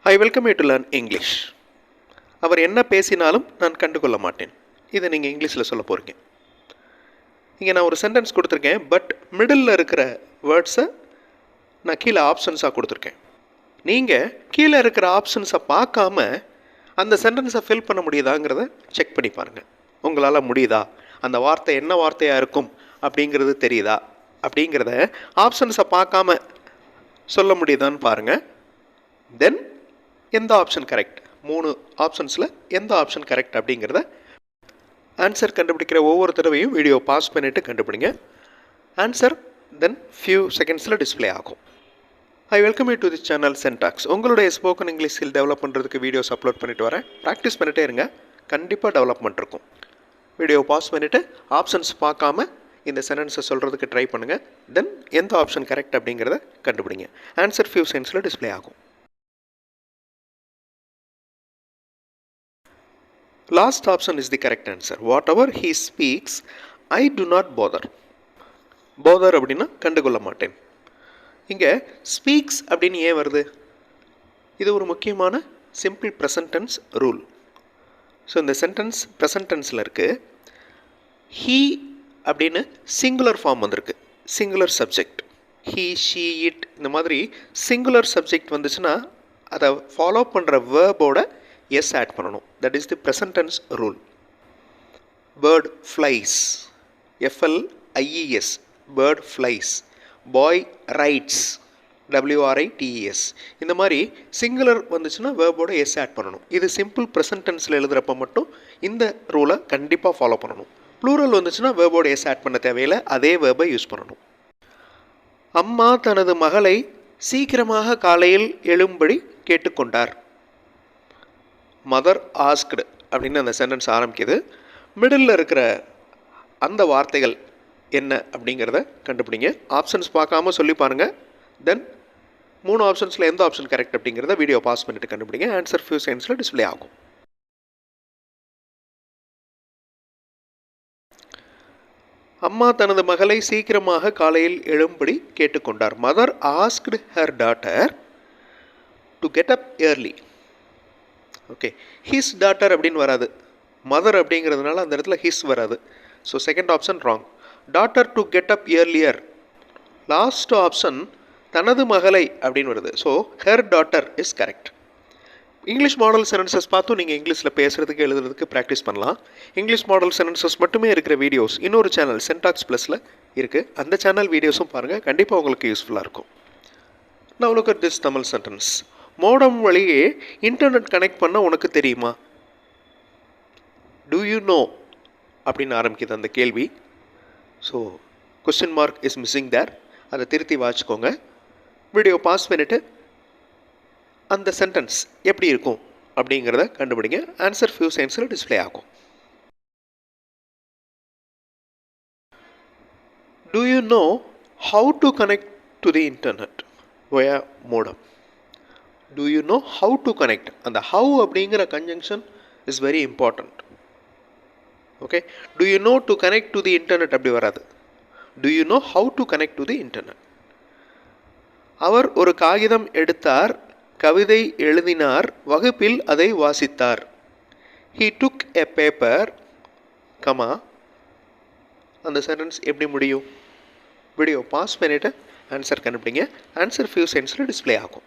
I welcome you to learn English. அவர் என்ன பேசினாலும் நான் கண்டுகொள்ள மாட்டேன். இதை நீங்கள் இங்கிலீஷில் சொல்ல போகிறீங்க. இங்கே நான் ஒரு சென்டென்ஸ் கொடுத்துருக்கேன், பட் மிடில் இருக்கிற வேர்ட்ஸை நான் கீழே ஆப்ஷன்ஸாக கொடுத்துருக்கேன். நீங்கள் கீழே இருக்கிற ஆப்ஷன்ஸை பார்க்காம அந்த சென்டென்ஸை ஃபில் பண்ண முடியுதாங்கிறத செக் பண்ணி பாருங்கள். உங்களால் முடியுதா, அந்த வார்த்தை என்ன வார்த்தையாக இருக்கும் அப்படிங்கிறது தெரியுதா அப்படிங்கிறத ஆப்ஷன்ஸை பார்க்காம சொல்ல முடியுதான்னு பாருங்கள். தென் எந்த ஆப்ஷன் கரெக்ட், 3 ஆப்ஷன்ஸில் எந்த ஆப்ஷன் கரெக்ட் அப்படிங்கிறத ஆன்சர் கண்டுபிடிக்கிற ஒவ்வொரு தடவையும் வீடியோ பாஸ் பண்ணிவிட்டு கண்டுபிடிங்க. ஆன்சர் தென் ஃபியூ செகண்ட்ஸில் டிஸ்பிளே ஆகும். I welcome you to this channel சென்டாக்ஸ். உங்களுடைய ஸ்போக்கன் இங்கிலீஷ் ஸ்கில் டெவலப் பண்ணுறதுக்கு வீடியோஸ் அப்லோட் பண்ணிட்டு வரேன். ப்ராக்டிஸ் பண்ணிகிட்டே இருங்க, கண்டிப்பாக டெவலப்மெண்ட் இருக்கும். வீடியோ பாஸ் பண்ணிவிட்டு ஆப்ஷன்ஸ் பார்க்காம இந்த சென்டென்ஸை சொல்கிறதுக்கு ட்ரை பண்ணுங்கள். தென் எந்த ஆப்ஷன் கரெக்ட் அப்படிங்கிறத கண்டுபிடிங்க. ஆன்சர் ஃபியூ செகண்ட்ஸில் டிஸ்பிளே ஆகும். Last option is the correct answer. Whatever he speaks, I do not bother. Bother அப்படின்னா கண்டுகொள்ள மாட்டேன். இங்கே ஸ்பீக்ஸ் அப்படின்னு ஏன் வருது? இது ஒரு முக்கியமான simple present tense rule. So இந்த சென்டென்ஸ் ப்ரெசன்ட் டென்ஸில் இருக்குது. ஹீ அப்படின்னு சிங்குலர் ஃபார்ம் வந்திருக்கு, singular subject. He, she, it இந்த மாதிரி சிங்குலர் சப்ஜெக்ட் வந்துச்சுன்னா அதை ஃபாலோ பண்ணுற வேர்போட எஸ் ஆட் பண்ணணும். That is the present tense rule. Bird flies, FLIES, bird flies. Boy writes, WRITES. இந்த மாதிரி சிங்குலர் வந்துச்சுன்னா வேர்போட எஸ் ஆட் பண்ணணும். இது சிம்பிள் ப்ரெசன்ட் டென்ஸில் எழுதுகிறப்ப மட்டும் இந்த ரூலை கண்டிப்பாக ஃபாலோ பண்ணணும். ப்ளூரல் வந்துச்சுன்னா வேர்போட எஸ் ஆட் பண்ண தேவையில்லை, அதே வேர்பை யூஸ் பண்ணணும். அம்மா தனது மகளை சீக்கிரமாக காலையில் எழும்படி கேட்டுக்கொண்டார். மதர் ஆஸ்க்டு அப்படின்னு அந்த சென்டென்ஸ் ஆரம்பிக்குது. மிடில் இருக்கிற அந்த வார்த்தைகள் என்ன அப்படிங்கிறத கண்டுபிடிங்க. ஆப்ஷன்ஸ் பார்க்காம சொல்லி பாருங்கள். தென் 3 ஆப்ஷன்ஸில் எந்த ஆப்ஷன் கரெக்ட் அப்படிங்கிறத வீடியோ பாஸ் பண்ணிவிட்டு கண்டுபிடிங்க. ஆன்சர் ஃபியூ செகண்ட்ஸில் டிஸ்பிளே ஆகும். அம்மா தனது மகளை சீக்கிரமாக காலையில் எழும்படி கேட்டுக்கொண்டார். Mother asked her daughter to get up early. Okay, his daughter அப்படின்னு வராது, மதர் அப்படிங்கிறதுனால அந்த இடத்துல ஹிஸ் வராது. So second option wrong. Daughter to get up earlier. Last option தனது மகளை அப்படின்னு வருது. So her daughter is correct. English model sentences பார்த்தும் நீங்கள் இங்கிலீஷில் பேசுகிறதுக்கு எழுதுறதுக்கு ப்ராக்டிஸ் பண்ணலாம். இங்கிலீஷ் மாடல் சென்டென்சஸ் மட்டுமே இருக்கிற வீடியோஸ் இன்னொரு சேனல் சென்டாக்ஸ் ப்ளஸில் இருக்குது. அந்த சேனல் வீடியோஸும் பாருங்கள், கண்டிப்பாக உங்களுக்கு யூஸ்ஃபுல்லாக இருக்கும். Now look at this Tamil sentence. Modem வழியே இன்டர்நெட் கனெக்ட் பண்ண உனக்கு தெரியுமா? டூ யூ நோ அப்படின்னு ஆரம்பிக்குது அந்த கேள்வி. So question mark is missing there. அதை திருத்தி வாசிக்கோங்க. வீடியோ பாஸ் பண்ணிவிட்டு அந்த சென்டென்ஸ் எப்படி இருக்கும் அப்படிங்கிறத கண்டுபிடிங்க. ஆன்சர் ஃபியூ செகண்ட்ஸில் டிஸ்பிளே ஆகும். Do you know how to connect to the internet via modem? Do you know how to connect? அந்த how அப்படிங்கிற conjunction is very important. Okay, do you know to connect to the internet அப்படி வராது. Do you know how to connect to the internet? அவர் ஒரு காகிதம் எடுத்தார், கவிதை எழுதினார், வகுப்பில் அதை வாசித்தார். He took a paper, comma அந்த சென்டென்ஸ் எப்படி முடியும்? வீடியோ பாஸ் பண்ணிவிட்டு ஆன்சர் கண்டுபிடிங்க. ஆன்சர் ஃபியூ செகண்ட்ஸில் டிஸ்பிளே ஆகும்.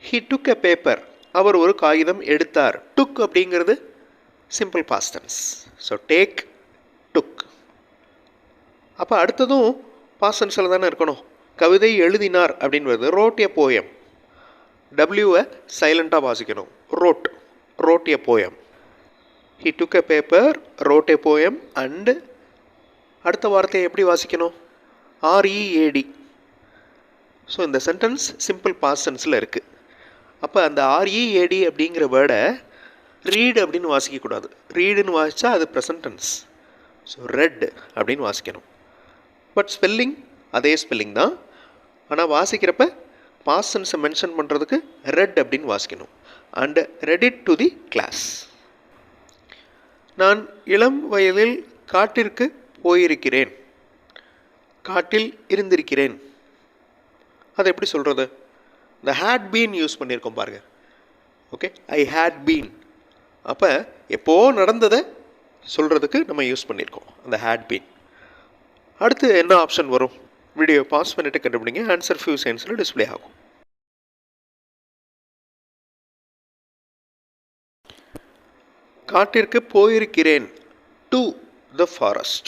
He took a paper. அவர் ஒரு காகிதம் எடுத்தார். took அப்படிங்கிறது simple past tense. So take, took. அப்போ அடுத்ததும் பாஸ்ட் டென்ஸில் தானே இருக்கணும். கவிதை எழுதினார் அப்படின்னு வருது. ரோட் எ போயம். டபிள்யூவை சைலண்ட்டாக வாசிக்கணும். Road, road a poem. He took a paper, wrote a poem and அடுத்த வார்த்தையை எப்படி வாசிக்கணும்? READ. ஸோ இந்த சென்டென்ஸ் சிம்பிள் பாஸ்ட் டென்ஸில் இருக்குது. அப்போ அந்த READ அப்படிங்கிற வேர்டை ரீடு அப்படின்னு வாசிக்கக்கூடாது. ரீடுன்னு வாசித்தா அது ப்ரெசன்ட் டென்ஸ். ஸோ ரெட் அப்படின்னு வாசிக்கணும். பட் ஸ்பெல்லிங் அதே ஸ்பெல்லிங் தான், ஆனால் வாசிக்கிறப்ப பாஸ்ட் டென்ஸை மென்ஷன் பண்ணுறதுக்கு ரெட் அப்படின்னு வாசிக்கணும். And read it to the class. நான் இளம் வயதில் காட்டிற்கு போயிருக்கிறேன். காட்டில் இருந்திருக்கிறேன். அதை எப்படி சொல்கிறது? இந்த ஹேட் பீன் யூஸ் பண்ணியிருக்கோம் பாருங்கள். Okay, I had been. அப்போ எப்போ நடந்ததை சொல்கிறதுக்கு நம்ம யூஸ் பண்ணியிருக்கோம் அந்த ஹேட் பீன். அடுத்து என்ன ஆப்ஷன் வரும்? வீடியோ பாஸ் பண்ணிவிட்டு கண்டுபிடிங்க. ஆன்சர் ஃபியூ செகண்ட்ஸில் டிஸ்பிளே ஆகும். காட்டிற்கு போயிருக்கிறேன். To the forest.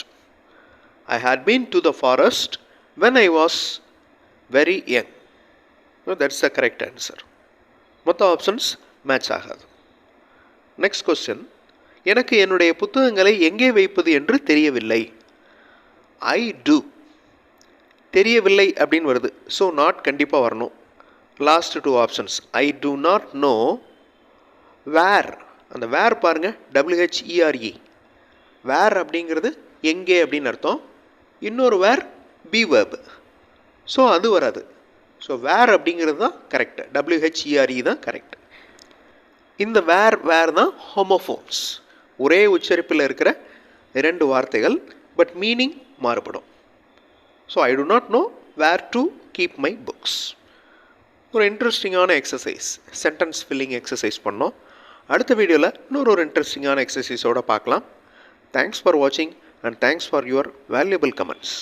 I had been to the forest when I was very young. That's the correct answer. மொத்த ஆப்ஷன்ஸ் மேட்ச் ஆகாது. Next question. எனக்கு என்னுடைய புத்தகங்களை எங்கே வைப்பது என்று தெரியவில்லை. I do. தெரியவில்லை அப்படின்னு வருது. ஸோ நாட் கண்டிப்பாக வரணும். Last two options. I do not know where. அந்த வேர் பாருங்கள், WHERE. வேர் அப்படிங்கிறது எங்கே அப்படின்னு அர்த்தம். இன்னொரு வேர் பி வேர்ப். ஸோ அது வராது. ஸோ வேர் அப்படிங்கிறது தான் கரெக்ட். WHERE தான் கரெக்ட். இந்த வேர் தான் ஹோமோஃபோன்ஸ். ஒரே உச்சரிப்பில் இருக்கிற 2 வார்த்தைகள், பட் மீனிங் மாறுபடும். So I do not know where to keep my books. ஒரு இன்ட்ரெஸ்டிங்கான எக்ஸசைஸ், சென்டென்ஸ் ஃபில்லிங் எக்ஸசைஸ் பண்ணோம். அடுத்த வீடியோவில் இன்னொரு இன்ட்ரெஸ்டிங்கான எக்ஸசைஸோடு பார்க்கலாம். தேங்க்ஸ் ஃபார் வாட்சிங் and thanks for your valuable comments.